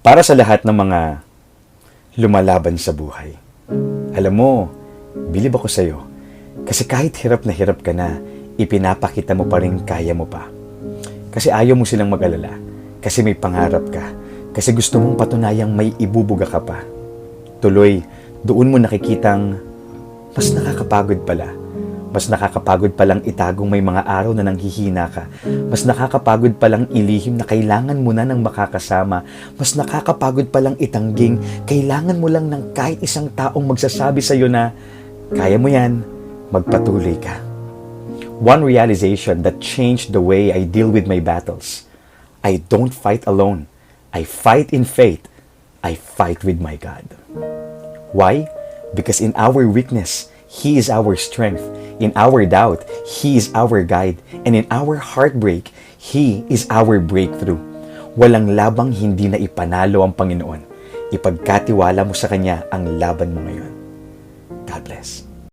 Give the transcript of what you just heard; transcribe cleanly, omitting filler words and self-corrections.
Para sa lahat ng mga lumalaban sa buhay. Alam mo, bilib ako sa'yo. Kasi kahit hirap na hirap ka na, ipinapakita mo pa rin kaya mo pa. Kasi ayaw mo silang mag-alala. Kasi may pangarap ka. Kasi gusto mong patunayang may ibubuga ka pa. Tuloy, doon mo nakikitang mas nakakapagod pala. Mas nakakapagod palang itagong may mga araw na nanghihina ka. Mas nakakapagod palang ilihim na kailangan mo na ng makakasama. Mas nakakapagod palang itangging kailangan mo lang ng kahit isang taong magsasabi sa iyo na kaya mo yan, magpatuloy ka. One realization that changed the way I deal with my battles. I don't fight alone. I fight in faith. I fight with my God. Why? Because in our weakness, He is our strength. In our doubt, He is our guide. And in our heartbreak, He is our breakthrough. Walang labang hindi na ipanalo ang Panginoon. Ipagkatiwala mo sa Kanya ang laban mo ngayon. God bless.